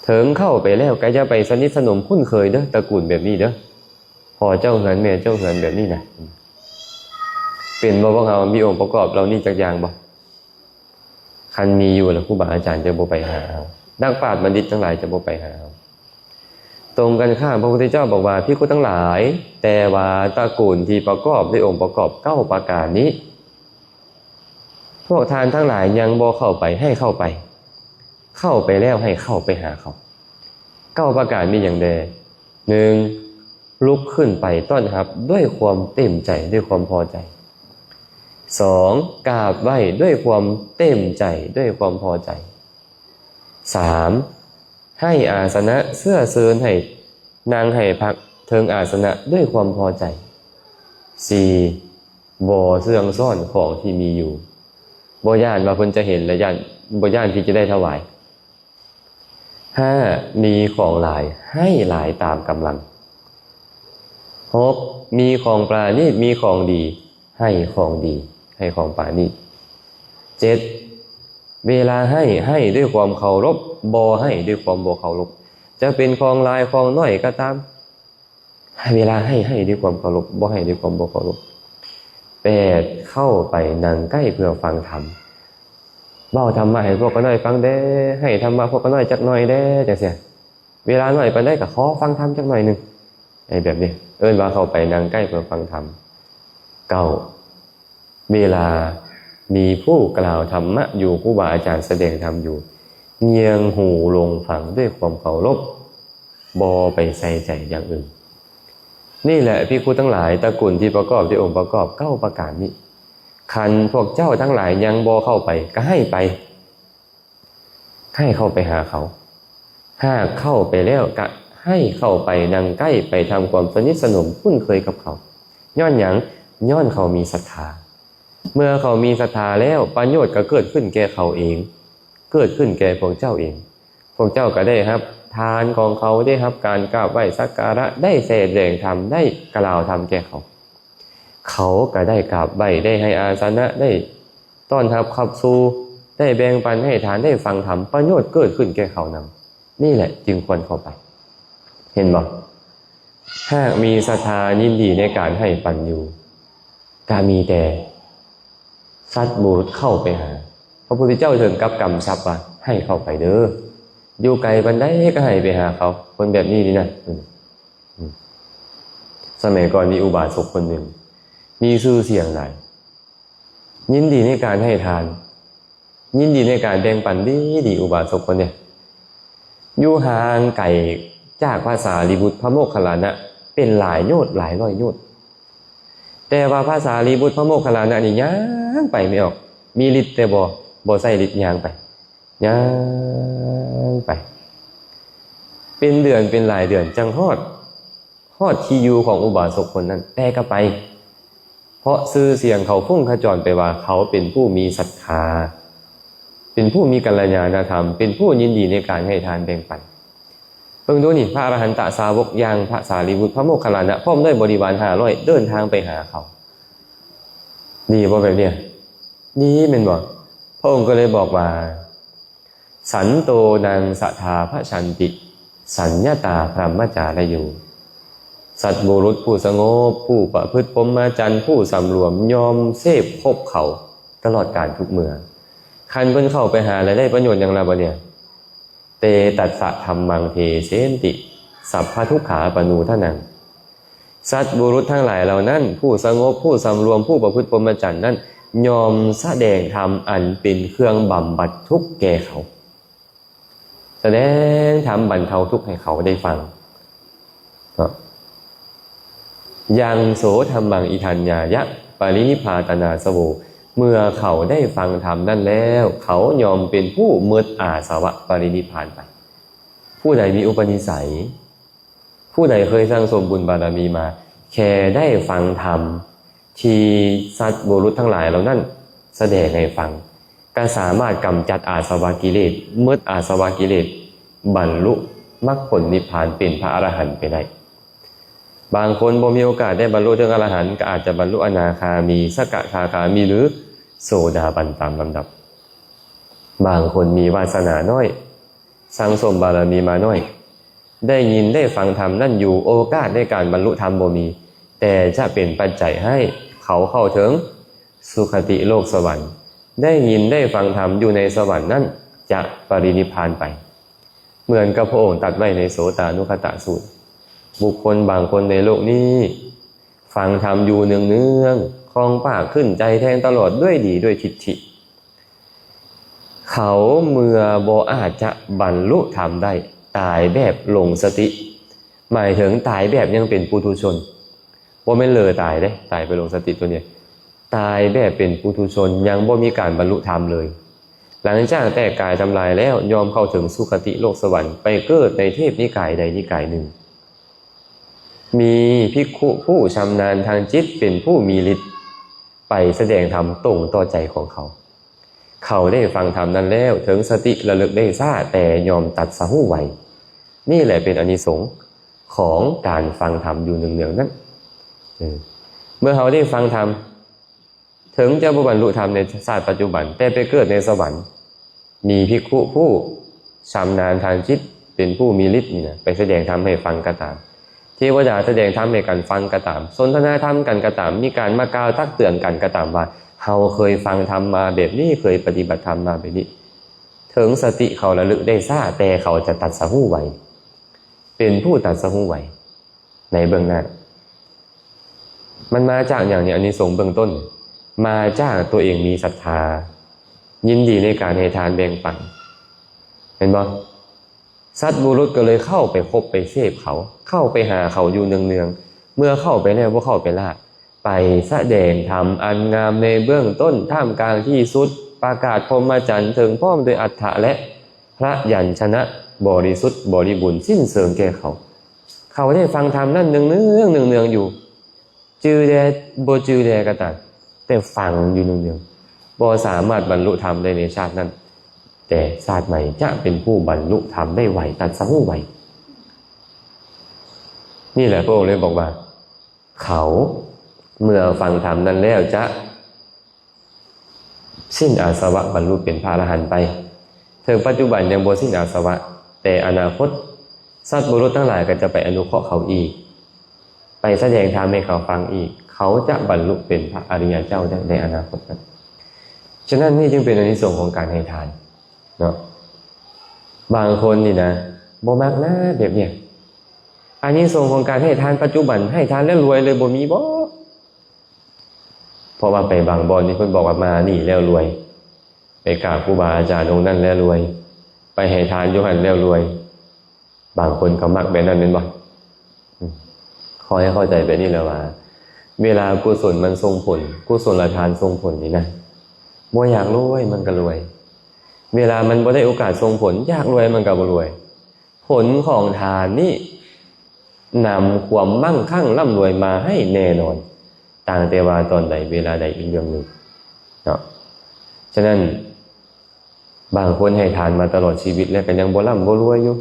ถึงเข้าไปแล้วก็จะไปสนิทสนมคุ้นเคยเด้อตระกูลแบบนี้เด้อพอเจ้าเหือนแม่เจ้าเหือนแบบนี้นะเป็นบ่ว่าเรามีองค์ประกอบเรานี่จักอย่างบ่คันมีอยู่แล้วครูบาอาจารย์จะบ่ไปหาเอานักปราชญ์บัณฑิตทั้งหลายจะบ่ไปหาเอาตรงกันข้ามพระพุทธเจ้าบอกว่าภิกษุทั้งหลายแต่ว่าตระกูลที่ประกอบด้วยองค์ประกอบ9ประการนี้พวกทานทั้งหลายยังบ่เข้าไปให้เข้าไปเข้าไปแล้วให้เข้าไปหาเขา9ประการมีอย่างใด 1. ลุกขึ้นไปต้อนรับด้วยความเต็มใจด้วยความพอใจ 2. กราบไหว้ด้วยความเต็มใจด้วยความพอใจ 3. ให้อาสนะเสื้อเชิญให้นางให้พักเทิงอาสนะด้วยความพอใจ 4. บ่เสื่องซ่อนของที่มีอยู่บ่ย่านว่าเพิ่นจะเห็นและบ่ย่านที่จะได้ถวาย 5. มีของหลายให้หลายตามกำลัง 6. มีของปราณีตมีของดีให้ของดีให้ของปราณีต 7. เวลาให้ด้วยความเคารพบ่ให้ด้วยความบ่เคารพจะเป็นของหลายของน้อยก็ตามเวลาให้ด้วยความเคารพบ่ให้ด้วยความบ่เคารพ 8. เข้าไปนั่งใกล้เพื่อฟังธรรมเว้าธรรมะให้พวกก็น้อยฟังเด้ให้ธรรมะพวกก็น้อยจักหน่อยเด้จังซี่เวลาน้อยปานใดก็ขอฟังธรรมจักหน่อยนึงไอ้แบบนี้เอิ้นว่าเข้าไปนั่งใกล้เพื่อฟังธรรม 9. เวลามีผู้กล่าวธรรมะอยู่ครูบาอาจารย์แสดงธรรมอยู่เงียงหูลงฟังด้วยความเคารพบ่ไปใส่ใจอย่างอื่นนี่แหละภิกษุทั้งหลายตระกูลที่ประกอบด้วยองค์ประกอบ9ประการนี้คันพวกเจ้าทั้งหลายยังบ่เข้าไปก็ให้ไปให้เข้าไปหาเขาหากเข้าไปแล้วก็ให้เข้าไปนั่งใกล้ไปทำความสนิทสนมคุ้นเคยกับเขาย้อนหยังย้อนเขามีศรัทธาเมื่อเขามีศรัทธาแล้วประโยชน์ก็เกิดขึ้นแก่เขาเองเกิดขึ้นแก่พวกเจ้าเองพวกเจ้าก็ได้ครับทานของเขาได้ครับการกราบไหว้สักการะได้แสดงธรรมได้กล่าวธรรมแก่เขาเขาก็ได้กราบไหว้ได้ให้อาสนะได้ต้อนรับขับสู่ได้แบ่งปันให้ทานได้ฟังธรรมประโยชน์เกิดขึ้นแก่เขานำนี่แหละจึงควรเข้าไปเห็นบ่หากมีศรัทธายินดีในการให้ปันอยู่ก็มีแต่สัตว์บุรุษเข้าไปหาพระพุทธเจ้าถึงกับกำชับว่าให้เข้าไปเด้ออยู่ไกลบันไดก็ให้ไปหาเขาคนแบบนี้นี่นะสมัยก่อนมีอุบาสกคนหนึ่งมีชื่อเสียงหลายยินดีในการให้ทานยินดีในการแบ่งปันดีอุบาสกคนเนี่ยอยู่ห่างไกลจากภาษาลีบุตรพระโมคคัลลานะเป็นหลายโยชน์หลายร้อยโยชน์แต่ว่าภาษาลีบุตรพระโมคคัลลานะนี่ย่างไปไม่ออกมีฤทธิ์แต่บ่ใส่ฤทธิ์ย่างไปย่างไปเป็นเดือนเป็นหลายเดือนจังฮอดที่อยู่ของอุบาสกคนนั้นแต่ก็ไปเพราะชื่อเสียงเขาพุ่งขจรไปว่าเขาเป็นผู้มีศรัทธาเป็นผู้มีกัลยาณธรรมเป็นผู้ยินดีในการให้ทานแบ่งปันเพิ่งดูนี่พระอรหันตสาวกอย่างพระสารีบุตรพระโมคคัลลานะพร้อมด้วยบริวาร500เดินทางไปหาเขาดีบ่แบบเนี้ยดีแม่นบ่พระองค์ก็เลยบอกว่าสันโตนังสัทธาพระชันติสัญญาตาพรหมจารโยสัตบุรุษผู้สงบผู้ประพฤติพรหมจรรย์ผู้สำรวมยอมเสพคบเขาตลอดกาลทุกเมื่อคันเพิ่นเข้าไปหาอะไรได้ประโยชน์อย่างไรบ่เนี่ยเตตัสสะธัมมังเทเสนติสัพพทุกขาปนูทนังสัตบุรุษทั้งหลายเหล่านั้นผู้สงบผู้สำรวมผู้ประพฤติพรหมจรรย์นั้นยอมแสดงธรรมอันเป็นเครื่องบำบัดทุกข์แก่เขาแสดงธรรมบรรเทาทุกข์ให้เขาได้ฟัง ยังโสธรรมังอิทัญญายะปรินิพพาตนาสโวเมื่อเขาได้ฟังธรรมนั่นแล้วเขายอมเป็นผู้หมดอาสวะปรินิพพานไปผู้ใดมีอุปนิสัยผู้ใดเคยสร้างสมบุญบารมีมาแค่ได้ฟังธรรมที่สัตว์บุรุษทั้งหลายเหล่านั้นแสดงให้ฟังก็สามารถกำจัดอาสวะกิเลสหมดอาสวะกิเลสบรรลุมรรคผลนิพพานเป็นพระอรหันต์ไปได้บางคนบ่มีโอกาสได้บรรลุถึงอรหันต์ก็อาจจะบรรลุอนาคามีสกทาคามีหรือโสดาบันตามลำดับบางคนมีวาสนาน้อยสร้างสมบารมีมาน้อยได้ยินได้ฟังธรรมนั่นอยู่โอกาสในการบรรลุธรรมบ่มีแต่จะเป็นปัจจัยให้เขาเข้าถึงสุคติโลกสวรรค์ได้ยินได้ฟังธรรมอยู่ในสวรรค์นั่นจะปรินิพพานไปเหมือนกับพระองค์ตรัสไว้ในโสตานุคตสูตรบุคคลบางคนในโลกนี้ฟังธรรมอยู่เนืองๆคล่องปากขึ้นใจแทงตลอดด้วยดีด้วยทิฏฐิเขาเมื่อบ่อาจจะบรรลุธรรมได้ตายแบบหลงสติหมายถึงตายแบบยังเป็นปุถุชนบ่แม่นเลยตายเด้ตายไปหลงสติตัวนี้ตายแบบเป็นปุถุชนยังบ่มีการบรรลุธรรมเลยหลังจากแตกกายทำลายแล้วยอมเข้าถึงสุคติโลกสวรรค์ไปเกิดในเทพนิกายใดนิกายหนึ่งมีภิกขุผู้ชำนาญทางจิตเป็นผู้มีฤทธิ์ไปแสดงธรรมตรงต่อใจของเขาเขาได้ฟังธรรมนั้นแล้วถึงสติระลึกได้ซ่าแต่ยอมตัดสะหู้ไวนี่แหละเป็นอานิสงส์ของการฟังธรรมอยู่เนืองๆนั้นเมื่อเขาได้ฟังธรรมถึงจะบรรลุธรรมในชาติปัจจุบันแต่ไปเกิดในสวรรค์มีภิกขุผู้ชำนาญทางจิตเป็นผู้มีฤทธิ์นี่นะไปแสดงธรรมให้ฟังก็ตามเทวดาแสดงธรรมให้กันฟังก็ตามสนทนาธรรมกันก็ตามมีการมากล่าวตักเตือนกันก็ตามว่าเขาเคยฟังธรรมมาแบบนี้เคยปฏิบัติธรรมมาแบบนี้ถึงสติเขาระลึกได้ซ่าแต่เขาจะตัดสะหู้ไวเป็นผู้ตัดสะหู้ไวในเบื้องหน้ามันมาจากอย่างนี้อานิสงส์เบื้องต้นมาจากตัวเองมีศรัทธายินดีในการให้ทานแบ่งปันเห็นบ่สัตว์บุรุษก็เลยเข้าไปคบไปเสพเขาเข้าไปหาเขาอยู่เนืองๆเมื่อเข้าไปแล้วก็เข้าไปล่าไปแสดงธรรมอันงามในเบื้องต้นท่ามกลางที่สุดประกาศพรหมจรรย์ถึงพร้อมด้วยอัฏฐะและพระยัญชนะบริสุทธิ์บริบูรณ์สิ้นเชิงแก่เขาได้ฟังธรรมนั่นเนืองอยู่จือแดบ่จือแดก็ตามแต่ฟังอยู่เนืองๆบ่สามารถบรรลุธรรมได้ในชาตินั้นแต่ชาติใหม่จะเป็นผู้บรรลุธรรมได้ไวตัดสะหู้ไวนี่แหละพระองค์เลยบอกว่าเขาเมื่อฟังธรรมนั้นแล้วจะสิ้นอาสวะบรรลุเป็นพระอรหันต์ไปถึงปัจจุบันยังบ่สิ้นอาสวะแต่อนาคตสัตว์บุรุษทั้งหลายก็จะไปอนุเคราะห์เขาอีกไปแสดงธรรมให้เขาฟังอีกเขาจะบรรลุเป็นพระอริยเจ้าได้ในอนาคตนั้นฉะนั้นนี่จึงเป็นอานิสงส์ของการให้ทานเนาะบางคนนี่นะบ่มักนะแบบเนี้ยอานิสงส์ของการให้ทานปัจจุบันให้ทานแล้วรวยเลยบ่มีบ่เพราะว่าไปบางบ่อนนี่เพิ่นบอกว่ามานี่แล้วรวยไปกราบครูบาอาจารย์องค์นั้นแล้วรวยไปให้ทานอยู่หั่นแล้วรวยบางคนก็มักแบบนั้นแม่นบ่ขอให้เข้าใจแบบนี้แล้วว่าเวลากุศลมันส่งผลกุศลทานส่งผลนี่นะบ่อยากรวยมันก็รวยเวลามันบ่ได้โอกาสส่งผลอยากรวยมันก็บ่รวยผลของทานนี่นำความมั่งคั่งร่ำรวยมาให้แน่นอนต่างแต่ว่าตอนใดเวลาใดอีกเรื่องหนึ่งเนาะฉะนั้นบางคนให้ทานมาตลอดชีวิตแล้วก็ยังบ่ร่ำบ่รวยอยู่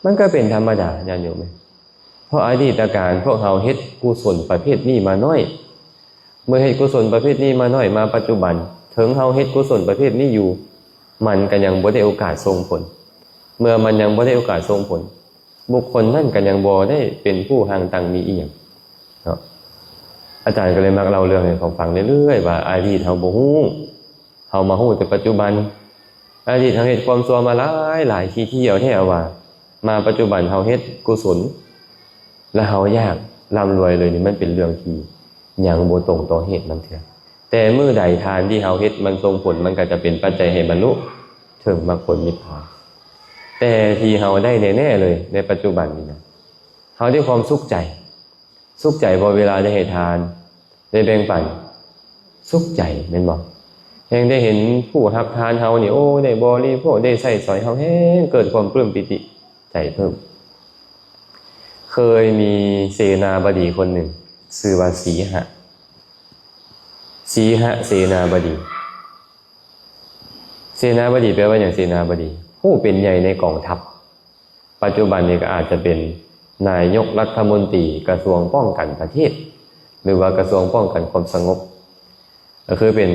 มันก็เป็นธรรมดาญาติโยมเพราะอดีตการพวกเราเฮ็ดกุศลประเภทนี้มาน้อยเมื่อเฮ็ดกุศลประเภทนี้มาน้อยมาปัจจุบันถึงเฮาเฮ็ดกุศลประเภทนี้อยู่มันก็ยังบ่ได้โอกาสส่งผลเมื่อมันยังบ่ได้โอกาสส่งผลบุคคลนั่นก็ยังบ่ได้เป็นผู้ห่างตังมีอีหยังเนาะอาจารย์ก็เลยมักเล่าเรื่องให้เขาฟังเรื่อยๆว่าอดีตเฮาบ่ฮู้เฮามาฮู้แต่ปัจจุบันอดีตเฮาเฮ็ดความชั่วมาหลายขี้เที่ยวแท้ว่ามาปัจจุบันเฮาเฮ็ดกุศลและเฮาอยากร่ำรวยเลยนี่มันเป็นเรื่องที่ยังบ่ตรงต่อเหตุมันเถอะแต่เมื่อใดทานที่เฮาเฮ็ดมันส่งผลมันก็จะเป็นปัจจัยให้บรรลุถึงมรรคผลนิพพานแต่ที่เฮาได้แน่ๆเลยในปัจจุบันนี้นะเฮาได้ความสุขใจ สุขใจพอเวลาได้ให้ทานได้แบ่งปันสุขใจแม่นบ่แห่งได้เห็นผู้รับทานเฮานี่โอ้ได้บริโภคได้ใช้สอยเฮาแฮงเกิดความปลื้มปิติใจเพิ่มเคยมีเสนาบดีคนหนึ่งชื่อว่าสีหะเสนาบดีเสนาบดีแปลว่าอย่างเสนาบดีผู้เป็นใหญ่ในกองทัพปัจจุบันนี้ก็อาจจะเป็นนายกรัฐมนตรีกระทรวงป้องกันประเทศหรือว่ากระทรวงป้องกันความสงบก็คือเป็น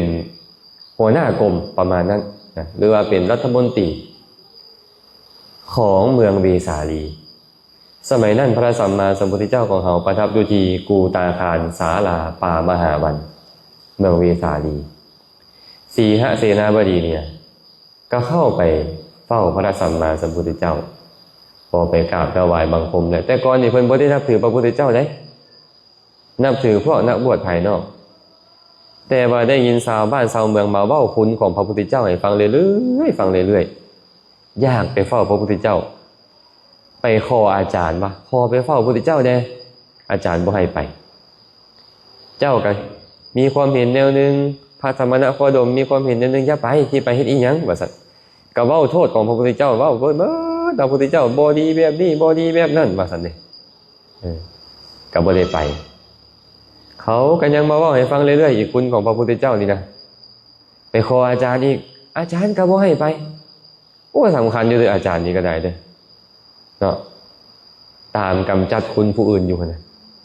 หัวหน้ากรมประมาณนั้นนะหรือว่าเป็นรัฐมนตรีของเมืองเวสาลีสมัยนั้นพระสัมมาสัมพุทธเจ้าของเราประทับอยู่ที่กูตาคารศาลาป่ามหาวันเมืองเวสาลีสีหเสนาบดีเนี่ยก็เข้าไปเฝ้าพระสัมมาสัมพุทธเจ้าพอไปกราบถวายบังคมเลยแต่ก่อนนี่เพิ่นบ่ได้นับถือพระพุทธเจ้าได้นับถือพวกนักบวชภายนอกแต่ว่าได้ยินชาวบ้านชาวเมืองมาเว้าคุณของพระพุทธเจ้าให้ฟังเรื่อยๆอยากไปเฝ้าพระพุทธเจ้าไปขออาจารย์ว่าขอไปเฝ้าพระพุทธเจ้าแน่อาจารย์บ่ให้ไปเจ้าก็มีความเห็นแนวนึงพระสมณโคดมมีความเห็นแนวนึงอย่าไปที่ไปเฮ็ดอีหยังว่าซั่นก็เว้าโทษของพระพุทธเจ้าเว้าเบิดพระพุทธเจ้าบ่ดีแบบนี้บ่ดีแบบนั้นว่าซั่นเด้ก็บ่ได้ไปเขาก็ยังมาเว้าให้ฟังเรื่อยๆอีกคุณของพระพุทธเจ้านี่นะไปขออาจารย์อีกอาจารย์ก็บ่ให้ไปโอ้สำคัญอยู่เลยอาจารย์นี่ก็ได้เด้อเนาะตามกำจัดคุณผู้อื่นอยู่นะ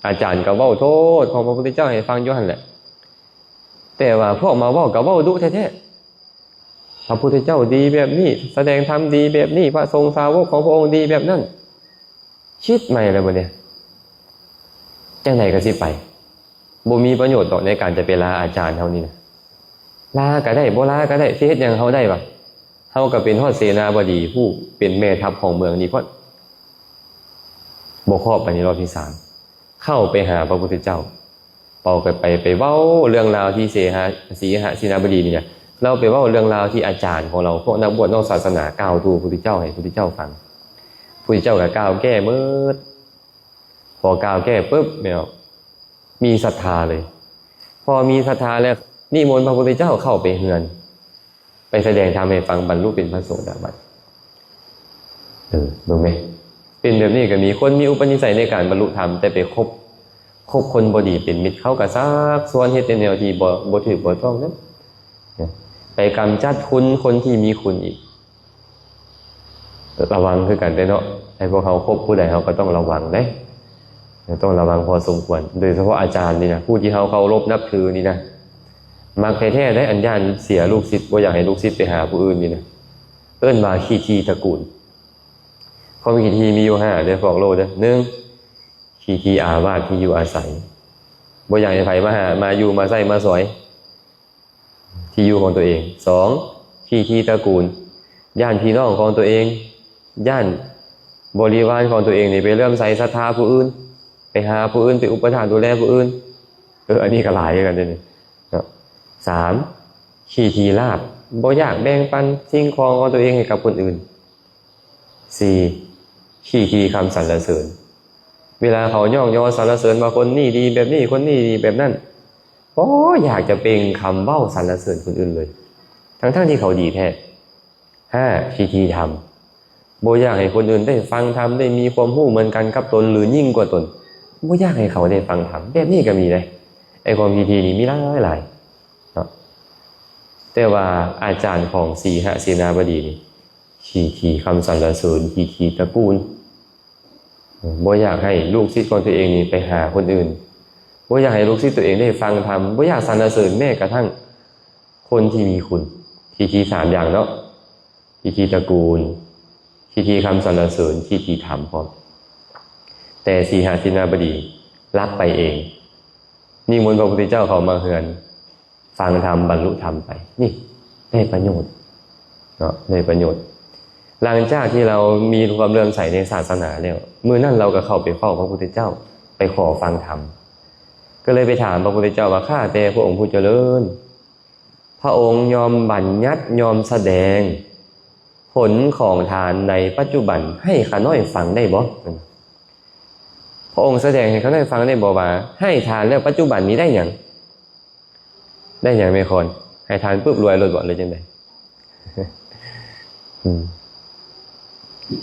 อาจารย์ก็เว้าโทษของพระพุทธเจ้าให้ฟังอยู่หั่นแหละแต่ว่าพวกมาเว้าก็เว้าดุแท้ๆพระพุทธเจ้าดีแบบนี้แสดงธรรมดีแบบนี้พระสงฆ์สาวกของพระองค์ดีแบบนั้นคิดใหม่แล้วบ่เนี่ยจังได๋ก็สิไปบ่มีประโยชน์ดอกในการจะไปลาอาจารย์เฮานี่นะลาก็ได้บ่ลาก็ได้สิเฮ็ดหยังเฮาได้วะเฮาก็เป็นฮอดเสนาบดีผู้เป็นแม่ทัพของเมืองนี้พอดบ่ครอบไปในรอบที่3เข้าไปหาพระพุทธเจ้าเป่าไปเว้าเรื่องราวที่สีหเสนาบดีนี่เนี่ยเราไปเว้าเรื่องราวที่อาจารย์ของเราพวกนักบวชนอกศาสนากล่าวทูพระพุทธเจ้าให้พระพุทธเจ้าฟังพระพุทธเจ้าก็กล่าวแก้หมดพอกล่าวแก้ปุ๊บแม่มีศรัทธาเลยพอมีศรัทธาแล้วนิมนต์พระพุทธเจ้าเข้าไปเฮือนไปแสดงธรรมให้ฟังบรรลุเป็นพระโสดาบันดูไหมเป็นแบบนี้ก็มีคนมีอุปนิสัยในการบรรลุธรรมแต่ไปคบคนบ่ดีเป็นมิตรเขาก็ซักซ้อนเฮ็ดในแนวที่บ่ถูกบ่ต้องนั้นไปกำจัดคุณคนที่มีคุณอีกระวังคือกันเด้เนาะให้พวกเขาคบผู้ใดเขาก็ต้องระวังเด้ต้องระวังพอสมควรโดยเฉพาะอาจารย์นี่นะผู้ที่เขาเคารพนับถือนี่นะมักแท้ๆได้อัญญาณเสียลูกศิษย์บ่อยากให้ลูกศิษย์ไปหาผู้อื่นนี่นะเอิ้นว่าขี้ตระกูลความขี้มีอยู่5เด้อบอกโลเด้อ1ขี้อาวาสที่อยู่อาศัยบ่อยากให้ไผมาอยู่มาใช้มาสอยที่อยู่ของตัวเอง2ขี้ตระกูลย่านพี่น้องของตัวเองย่านบริวารของตัวเองนี่ไปเริ่มใส่ศรัทธาผู้อื่นไปหาผู้อื่นไปอุปถัมภ์ดูแลผู้อื่นอันนี้ก็หลายกันเด้นี่เนาะ3ขี้ลาภบ่อยากแบ่งปันสิ่งของของตัวเองให้กับคนอื่น4ขี้คำสรรเสริญเวลาเขาย่องยอสรรเสริญว่าคนนี้ดีแบบนี้คนนี้ดีแบบนั้นบ่อยากจะเป็นคำเว้าสรรเสริญคนอื่นเลยทั้งที่เขาดีแท้5ขี้ธรรมบ่อยากให้คนอื่นได้ฟังธรรมได้มีความรู้เหมือนกันกับตนหรือยิ่งกว่าตนบ่อยากให้เขาได้ฟังธรรมแบบนี้ก็มีเลยไอ้ความขี้นี่มีหลายเนาะแต่ว่าอาจารย์ของสีหเสนาบดีนี่ขี้คำสรรเสริญขี้ตระกูลบ่อยากให้ลูกศิษย์ของตัวเองนี่ไปหาคนอื่นบ่อยากให้ลูกศิษย์ตัวเองได้ฟังธรรมบ่อยากสรรเสริญแม้กระทั่งคนที่มีคุณขี้3อย่างเนาะขี้ตระกูลขี้คำสรรเสริญขี้ธรรมพร้อมแต่สีหเสนาบดีรักไปเองนิมนต์พระพุทธเจ้าเข้ามาเฮือนฟังธรรมบรรลุธรรมไปนี่ได้ประโยชน์เนาะได้ประโยชน์หลังจากที่เรามีความเลื่อมใสในศาสนาแล้วมื้อนั้นเราก็เข้าไปเฝ้าพระพุทธเจ้าไปขอฟังธรรมก็เลยไปถามพระพุทธเจ้าว่าข้าแต่พระองค์ผู้เจริญพระองค์ยอมบัญญัติยอมแสดงผลของทานในปัจจุบันให้ข้าน้อยฟังได้บ่พ ระองค์แสดงให้เขาได้ฟังได้บอกว่าให้ทานแล้วปัจจุบันนี้ได้อย่างไม่คนให้ทานปุ๊บรวยเลยก่อนเลยจังได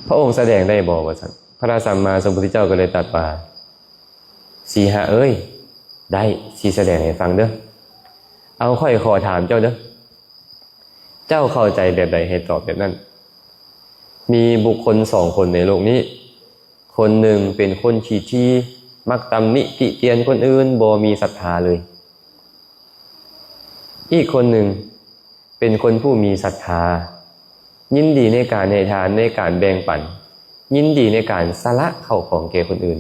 พระองค์แสดงได้บอกว่าพระสัมมาสัมพุทธเจ้าก็เลยตรัสว่าสีหะเอ้ยได้สีแสดงให้ฟังเด้อเอาค่อยขอถามเจ้าเด้อเจ้าเข้าใจแบบใดให้ตอบแบบนั้นมีบุคคล2 คนในโลกนี้คนหนึ่งเป็นคนขี้ที่มักตำหนิติเตียนคนอื่นบ่มีศรัทธาเลยอีกคนหนึ่งเป็นคนผู้มีศรัทธายินดีในการให้ทานในการแบ่งปันยินดีในการสละเข้าของแก่คนอื่น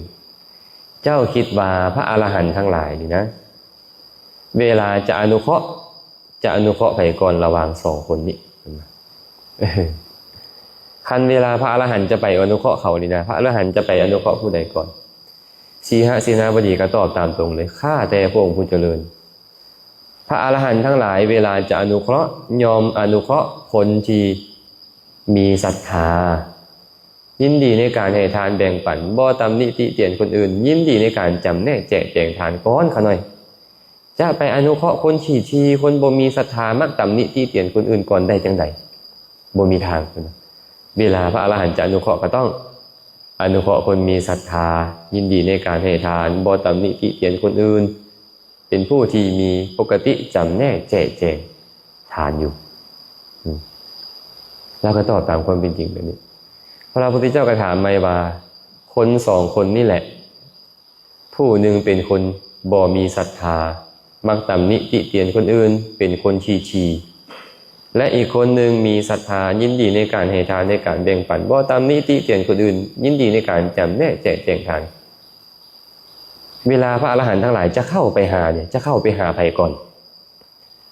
เจ้าคิดว่าพระอรหันต์ทั้งหลายนี่นะเวลาจะอนุเคราะห์ไผก่อนระหว่าง2 คนนี้คันเวลาพระอรหันต์จะไปอนุเคราะห์เขานี่นะพระอรหันต์จะไปอนุเคราะห์ผู้ใดก่อนสีหเสนาบดีก็ตอบตามตรงเลยข้าแต่พระองค์ผู้เจริญพระอรหันต์ทั้งหลายเวลาจะอนุเคราะห์ยอมอนุเคราะห์คนที่มีศรัทธายินดีในการให้ทานแบ่งปันบ่ตำหนิติเตียนคนอื่นยินดีในการจำแนกแจกแจงทานก้อนเขาหน่อยจะไปอนุเคราะห์คนขี้ชีคนบ่มีศรัทธามักตำหนิติเตียนคนอื่นก่อนได้จังใดบ่มีทางเวลาพระอรหันต์จะอนุเคราะห์ก็ต้องอนุเคราะห์คนมีศรัทธายินดีในการให้ทานบ่ตำหนิติเตียนคนอื่นเป็นผู้ที่มีปกติจำแนกแจกแจงทานอยู่แล้วก็ตอบตามความเป็นจริงแบบนี้พระพุทธเจ้าก็ถามไม่ว่าคน2 คนนี่แหละผู้หนึ่งเป็นคนบ่มีศรัทธามักตำหนิติเตียนคนอื่นเป็นคนชีและอีกคนหนึ่งมีศรัทธายินดีในการให้ทานในการแบ่งปันบ่ตำหนิติเตียนคนอื่นยินดีในการจำแนกแจกแจงทานเวลาพระอรหันต์ทั้งหลายจะเข้าไปหาเนี่ยจะเข้าไปหาใครก่อน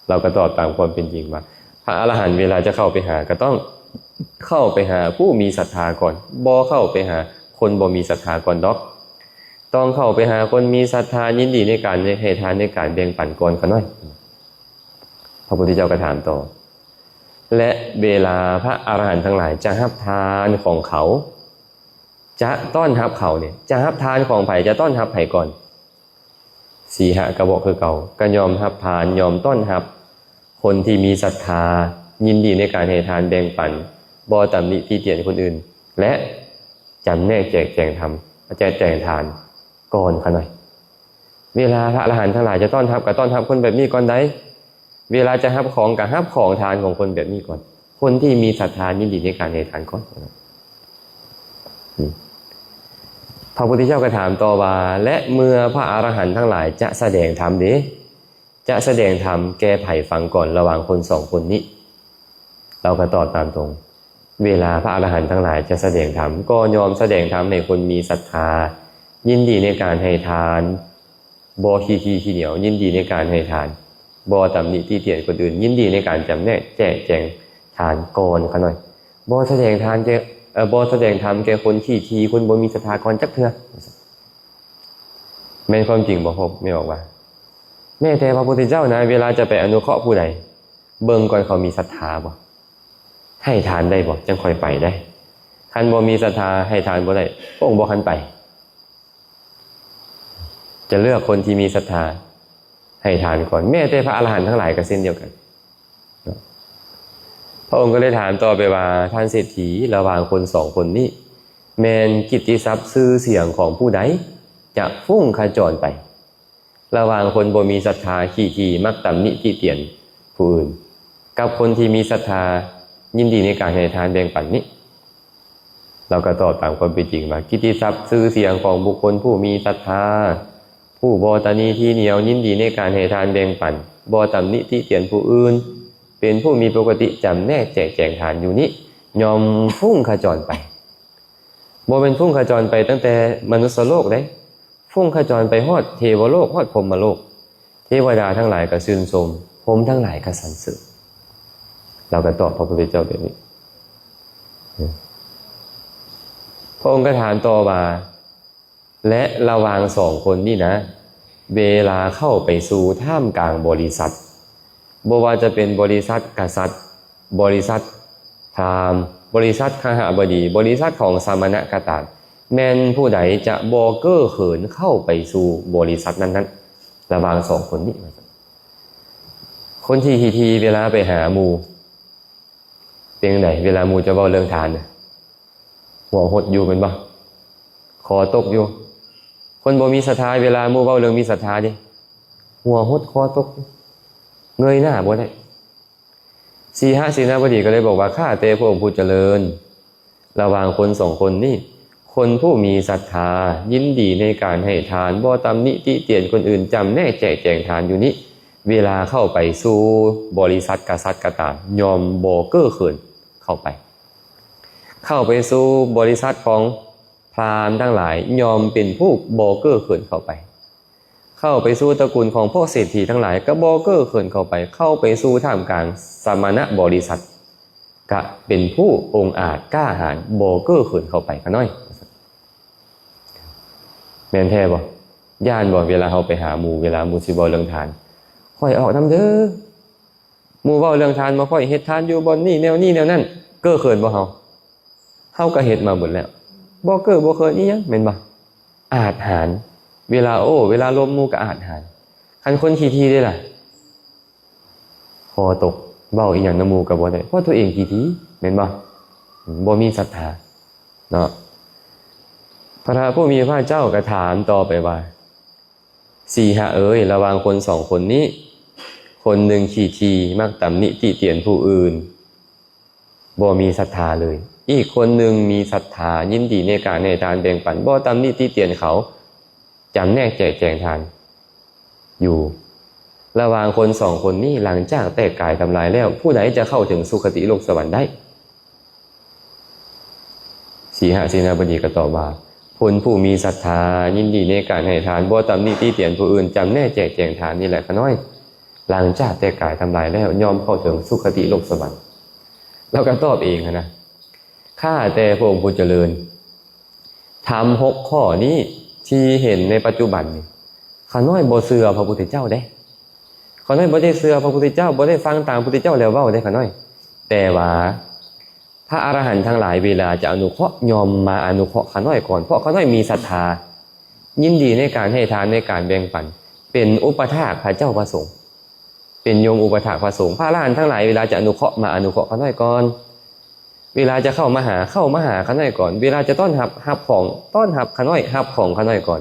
เราก็ตอบตามความเป็นจริงว่าพระอรหันต์เวลาจะเข้าไปหาก็ต้องเข้าไปหาผู้มีศรัทธาก่อนบ่เข้าไปหาคนบ่มีศรัทธาก่อนดอกต้องเข้าไปหาคนมีศรัทธายินดีในการให้ทานในการแบ่งปันก่อนเขาหน่อยพระพุทธเจ้าก็ถามต่อและเวลาพระอรหันต์ทั้งหลายจะรับทานของเขาจะต้อนรับเขาเนี่ยจะรับทานของไผจะต้อนรับไผก่อนสีหะกระบอกคือเก่าก็ยอมรับทานยอมต้อนรับคนที่มีศรัทธายินดีในการให้ทานแบ่งปันบ่ตำหนิติเตียนคนอื่นและจำแนกแจกแจงทำแจกแจงทานก่อนเขาหน่อยเวลาพระอรหันต์ทั้งหลายจะต้อนรับก็ต้อนรับคนแบบนี้ก่อนได้เวลาจะรับของก็รับของทานของคนแบบนี้ก่อนคนที่มีศรัทธายินดีในการให้ทานก่อนพระพุทธเจ้าก็ถามต่อว่าและเมื่อพระอรหันต์ทั้งหลายจะแสดงธรรมจะแสดงธรรมแก้ไขฟังก่อนระหว่างคน2 คนนี้เราก็ตอบตามตรงเวลาพระอรหันต์ทั้งหลายจะแสดงธรรมก็ยอมแสดงธรรมให้คนมีศรัทธายินดีในการให้ทานบ่ขี้เหนียวยินดีในการให้ทานบ่ตำหนิติเตียนคนอื่นยินดีในการจำแนกแจกแจงทานก่อนเขาหน่อยบ่แสดงทานบ่แสดงธรรมแก่คนขี้คนบ่มีศรัทธาก่อนจักเทื่อแม่นความจริงบ่พบไม่ออกว่าแม้แต่พระพุทธเจ้านะเวลาจะไปอนุเคราะห์ผู้ใดเบิ่งก่อนเขามีศรัทธาบ่ให้ทานได้บ่จังค่อยไปได้คันบ่มีศรัทธาให้ทานบ่ได้พระองค์บ่คันไปจะเลือกคนที่มีศรัทธาให้ทานก่อนแม้แต่พระอรหันต์ทั้งหลายก็เช่นเดียวกันพระองค์ก็เลยถามต่อไปว่าท่านเศรษฐีระหว่างคน2 คนนี้แม้นกิตติทรัพย์ชื่อเสียงของผู้ใดจะฟุ้งขจรไประหว่างคนบ่มีศรัทธาขี้มักตำหนิติเตียนผู้อื่นกับคนที่มีศรัทธายินดีในการให้ทานแบ่งปันนี้เราก็ตอบตามความเป็นจริงว่ากิตติทรัพย์ชื่อเสียงของบุคคลผู้มีศรัทธาผู้บ่ตนีทีเหนียวยินดีในการให้ทานแบ่งปันบ่ตำหนิติเตียนผู้อื่นเป็นผู้มีปกติจำแนกแจกแจงทานอยู่นี้ยอมฟุ้งขจรไปบ่เป็นฟุ้งขจรไปตั้งแต่มนุษย์โลกได้ฟุ้งขจรไปฮอดเทวโลกฮอดพรหมโลกเทวดาทั้งหลายก็ชื่นชมพรหมทั้งหลายก็สรรเสริญเราก็ตอบพระพุทธเจ้าแบบนี้พระองค์ก็ถามต่อว่าและระหว่าง2 คนนี่นะเวลาเข้าไปสู่ท่ามกลางบริษัทบ่ว่าจะเป็นบริษัทกษัตริย์บริษัทพราหมณ์บริษัทคหบดีบริษัทของสมณะก็ตาม แม่นผู้ใดจะบ่เก้อเขินเข้าไปสู่บริษัทนั้นๆระหว่างสองคนนี้คนที่ทีเวลาไปหาหมู่เป็นจังไดเวลาหมู่จะเว้าเรื่องทานน่ะหัวหดอยู่เป็นบ่คอตกอยู่คนบ่มีศรัทธาเวลาหมู่เว้าเรื่องมีศรัทธาดิหัวหดคอตกเงยหน้าบ่ได้สีหเสนาบดีก็เลยบอกว่าข้าแต่พระองค์ผู้เจริญระหว่างคนสองคนนี่คนผู้มีศรัทธายินดีในการให้ทานบ่ตำหนิติเตียนคนอื่นจำแนกแจกแจงทานอยู่นี้เวลาเข้าไปสู่บริษัทกษัตริย์กตามยอมบ่เก้อเขินเข้าไปสู่บริษัทของพราหมณ์ทั้งหลายยอมเป็นผู้บ่เก้อเขินเข้าไปสู่ตระกูลของพวกเศรษฐีทั้งหลายก็บ่เก้อเขินเข้าไปสู่ท่ามกลางสมณบริษัทก็เป็นผู้องอาจกล้าหาญบ่เก้อเขินเข้าไปก็น้อยแม่นแท้บ่ย่านบ่เวลาเฮาไปหาหมู่เวลาหมู่สิเว้าเรื่องทานค่อยออกนำเด้อหมู่เว้าเรื่องทานมาค่อยเฮ็ดทานอยู่บ่นี่แนวนี้แนวนั้นเก้อเขินบ่เฮาก็เฮ็ดมาหมดแล้วบ่เก้อบ่เขินอีหยังแม่นบ่อาจหาญเวลาล้มหมู่ก็อาจหาญคันคนทีได้ล่ะคอตกเว้าอีหยังนำหมู่ก็บ่ได้เพราะตัวเองทีแม่นบ่มีศรัทธาเนาะพระผู้มีพระเจ้าก็ถามต่อไปว่าสีหะเอ๋ยระหว่างคนสองคนนี้คนหนึ่งขี้มักตำหนิติเตียนผู้อื่นบ่มีศรัทธาเลยอีกคนหนึ่งมีศรัทธายินดีในการให้ทานแบ่งปันบ่ตำหนิติเตียนเขาจำแนกแจกแจงทานอยู่ระหว่างคนสองคนนี้หลังจากแตกกายทำลายแล้วผู้ใดจะเข้าถึงสุคติโลกสวรรค์ได้สีหเสนาบดีก็ตอบว่าคนผู้มีศรัทธายินดีในการให้ทานบ่ตำหนิติเตียนผู้อื่นจำแนกแจกแจงทานนี่แหละก็น้อยหลังจากแตกกายทำลายแล้วยอมเข้าถึงสุคติโลกสวรรค์แล้วก็ตอบเองนะข้าแต่พระองค์ผู้เจริญธรรม6ข้อนี้ที่เห็นในปัจจุบันนี่ข้าน้อยบ่เชื่อพระพุทธเจ้าได้ข้าน้อยบ่ได้เชื่อพระพุทธเจ้าบ่ได้ฟังตามพระพุทธเจ้าแล้วเว้าได้ข้าน้อยแต่ว่าพระอรหันต์ทั้งหลายเวลาจะอนุเคราะห์ยอมมาอนุเคราะห์ข้าน้อยก่อนเพราะข้าน้อยมีศรัทธายินดีในการให้ทานในการแบ่งปันเป็นอุปถากพระเจ้าพระสงฆ์เป็นโยมอุปถากพระสงฆ์พระอรหันต์ทั้งหลายเวลาจะอนุเคราะห์มาอนุเคราะห์ข้าน้อยก่อนเวลาจะเข้ามาหาข้าน้อยก่อนเวลาจะต้อนรับของต้อนรับข้าน้อยรับของข้าน้อยก่อน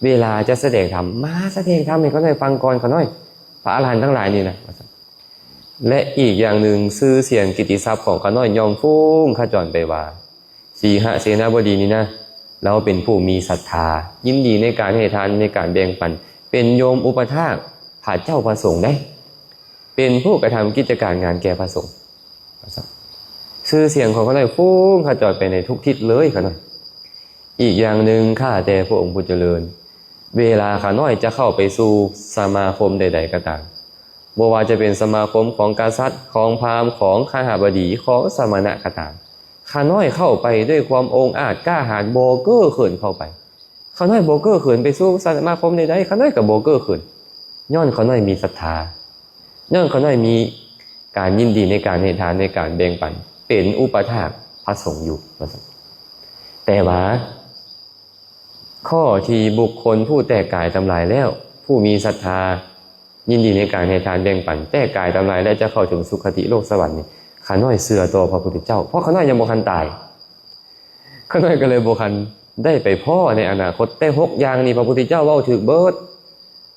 เวลาจะแสดงธรรมมาแสดงธรรมให้ข้าน้อยฟังก่อนข้าน้อยพระอรหันต์ทั้งหลายนี่นะและอีกอย่างหนึ่งชื่อเสียงกิตติศัพท์ของข้าน้อยยอมฟุ้งขจรไปว่าสีหเสนาบดีนี่นะเราเป็นผู้มีศรัทธายินดีในการให้ทานในการแบ่งปันเป็นโยมอุปถากพระเจ้าพระสงฆ์ได้เป็นผู้กระทำกิจการงานแก่พระสงฆ์ชื่อเสียงของข้าน้อยฟุ้งขจรไปในทุกทิศเลยข้าน้อยอีกอย่างหนึ่งข้าแต่พระองค์ผู้เจริญเวลาข้าน้อยจะเข้าไปสู่สมาคมใดๆก็ตามบ่ว่าจะเป็นสมาคมของกษัตริย์ของพราหมณ์ของข้าหบดีของสมณะก็ตามข้าน้อยเข้าไปด้วยความองอาจกล้าหาญบ่เก้อเขินเข้าไปข้าน้อยบ่เก้อเขินไปสู่สมาคมใดๆข้าน้อยก็บ่เก้อเขินย้อนข้าน้อยมีศรัทธาย้อนข้าน้อยมีการยินดีในการให้ทานในการแบ่งปันเป็นอุปถากพระสงฆ์อยู่แต่ว่าข้อที่บุคคลผู้แตกกายทำลายแล้วผู้มีศรัทธายินดีในการให้ทานแบ่งปันแตกกายทำลายแล้วจะเข้าถึงสุคติโลกสวรรค์นี่ข้าน้อยเชื่อต่อพระพุทธเจ้าเพราะข้าน้อยยังบ่ทันตายข้าน้อยก็เลยบ่ทันได้ไปพ่อในอนาคตแต่6อย่างนี้พระพุทธเจ้าเว้าถูกเบิด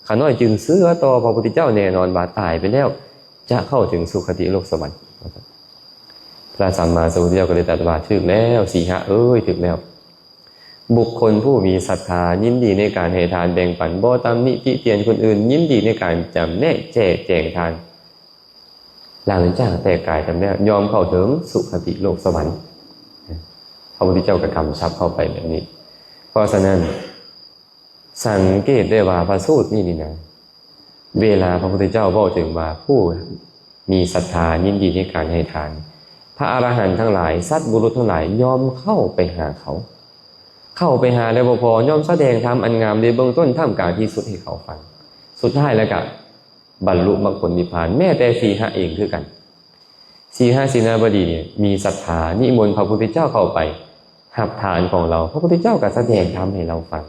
ข้าน้อยจึงเชื่อต่อพระพุทธเจ้าแน่นอนว่าตายไปแล้วจะเข้าถึงสุคติโลกสวรรค์พระสัมมาสัมพุทธเจ้าก็เลยตรัสว่าถูกแล้วสีหะเอ้ยถูกแล้วบุคคลผู้มีศรัทธายินดีในการให้ทานแบ่งปันบ่ตำหนิติเตียนคนอื่นยินดีในการจำแนกแจกแจงทานหลังจากแตกกายทำแล้วยอมเข้าถึงสุคติโลกสวรรค์พระพุทธเจ้าก็กำชับเข้าไปแบบนี้เพราะฉะนั้นสังเกตได้ว่าพระสูตรนี่นะเวลาพระพุทธเจ้าบอกถึงว่าผู้มีศรัทธายินดีในการให้ทานพระอรหันต์ทั้งหลายสัตว์บุรุษทั้งหลายยอมเข้าไปหาเขาเข้าไปหาแล้วบ่พอย่อมแสดงธรรมอันงามในเบื้องต้นท่ามกลางที่สุดให้เขาฟังสุดท้ายแล้วก็บรรลุมรรคผลนิพพานแม้แต่สีหะเองคือกันสีหะเสนาบดีเนี่ยมีศรัทธานิมนต์พระพุทธเจ้าเข้าไป หับทานของเราพระพุทธเจ้าก็แสดงธรรมให้เราฟัง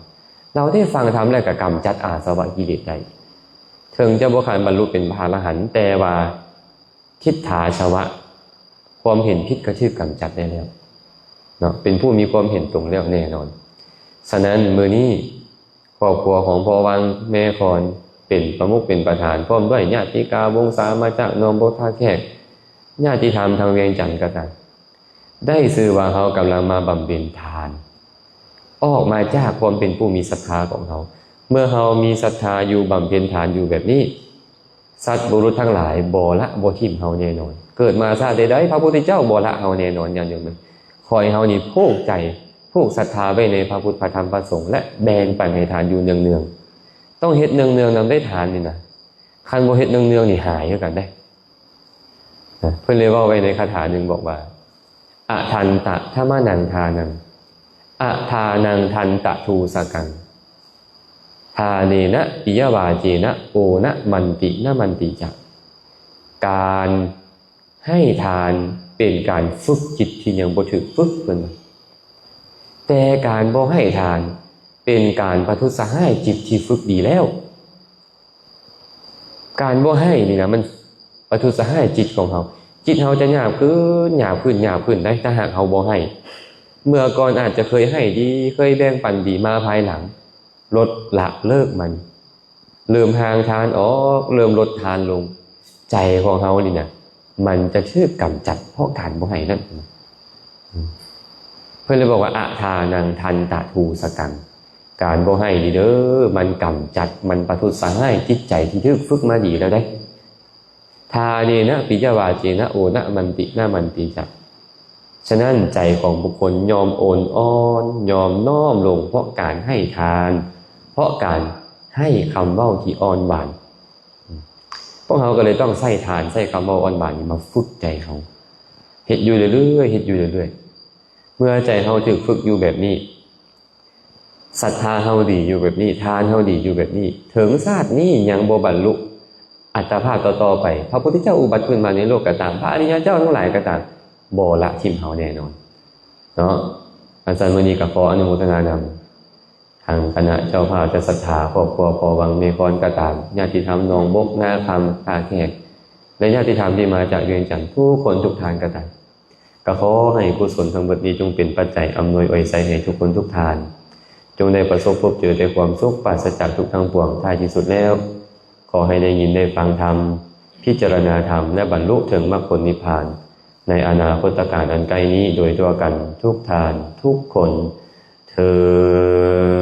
เราได้ฟังธรรมแล้วก็กำจัดอาสวะกิเลสได้ถึงจะบ่คันบรรลุเป็นพระอรหันต์แต่ว่าทิฏฐาชวะความเห็นผิดก็ชื่อกำจัดได้แล้วเนาะเป็นผู้มีความเห็นตรงแล้วแน่นอนฉะนั้นมื้อนี้ครอบครัวของพ่อวังแม่คอนเป็นประมุขเป็นประธานพร้อมด้วยญาติกาวงศามาจากนอมโบท่าแขกญาติธรรมทางเวียงจันทร์ก็ตามได้ชื่อว่าเขากำลังมาบำเพ็ญทานออกมาจากความเป็นผู้มีศรัทธาของเขาเมื่อเขามีศรัทธาอยู่บำเพ็ญทานอยู่แบบนี้สัตว์บุรุษทั้งหลายบ่ละบ่ทิ่มเฮาแน่นอนเกิดมาชาติใดพระพุทธเจ้าบ่ละเฮาแน่นอนอย่างเดียวเลยคอยเฮานี่ผูกใจผูกศรัทธาไว้ในพระพุทธพระธรรมพระสงฆ์และแบ่งปันให้ทานอยู่เนืองๆต้องเฮ็ดเนืองๆนำได้ทานนี่นะคันบ่เฮ็ดเนืองๆนี่หายคือกันได้เพิ่นเลยว่าไว้ในคาถาหนึ่งบอกว่าอะทันตะธรรมนังทานังอะทานังทันตะทูสกังทาเนนะปิยวาเจนะโอนะมันตินะมันติจักการให้ทานเป็นการฝึกจิตที่ยังบ่ถึกฝึกเพิ่นแต่การบ่ให้ทานเป็นการประทุษร้ายจิตที่ฝึกดีแล้วการบ่ให้นี่นะมันประทุษร้ายจิตของเขาจิตเราจะหยาบขึ้นหยาบขึ้นหยาบขึ้นได้ถ้าหากเราบ่ให้เมื่อก่อนอาจจะเคยให้ดีเคยแบ่งปันดีมาภายหลังลดละเลิกมันเริ่มห่างทานออกเริ่มลดทานลงใจของเรานี่นะมันจะชื่อกำจัดเพราะการบ่ให้นั่นเพื่อนเลยบอกว่าอะทานังทันตะทูสกังการบ่ให้ดีเด้อมันกำจัดมันประทุษร้ายจิตใจที่ถูกฝึกมาดีแล้วได้ทาเนนะปิยวาเจนะโอนะมันตินะมันติจักฉะนั้นใจของบุคคลยอมโอนอ้อนยอมน้อมลงเพราะการให้ทานเพราะการให้คำเว้าที่อ่อนหวานพวกเขาก็เลยต้องใส่ทานใส่คำเว้าอ่อนหวานนี้มาฝึกใจเขาเฮ็ดอยู่เรื่อยๆเฮ็ดอยู่เรื่อยๆเมื่อใจเขาถูกฝึกอยู่แบบนี้ศรัทธาเขาดีอยู่แบบนี้ทานเขาดีอยู่แบบนี้ถึงชาตินี้ยังบ่บรรลุอัตภาพต่อๆไปพระพุทธเจ้าอุบัติขึ้นมาในโลกก็ตามพระอริยเจ้าทั้งหลายก็ตามบ่ละทิ่มเฮาแน่นอนเนาะอาจารย์มณีก็ขออนุโมทนานำทางคณะเจ้าภาพจะศรัทธาครอบครัวพอวังเมฆอนก็ตามญาติธรรมนองบกนาคำตาแขกและญาติธรรมที่มาจากเวียงจันทร์ทุกคนทุกทานก็ตามก็ขอให้กุศลทั้งหมดนี้จงเป็นปัจจัยอำนวยอวยใจให้ทุกคนทุกทานจงได้ประสบพบเจอแต่ความสุขปราศจากทุกข์ทั้งปวงท้ายที่สุดแล้วขอให้ได้ยินได้ฟังธรรมพิจารณาธรรมและบรรลุถึงมรรคผลนิพพานในอนาคตการอันไกลนี้โดยตัวกันทุกทานทุกคนเทอญ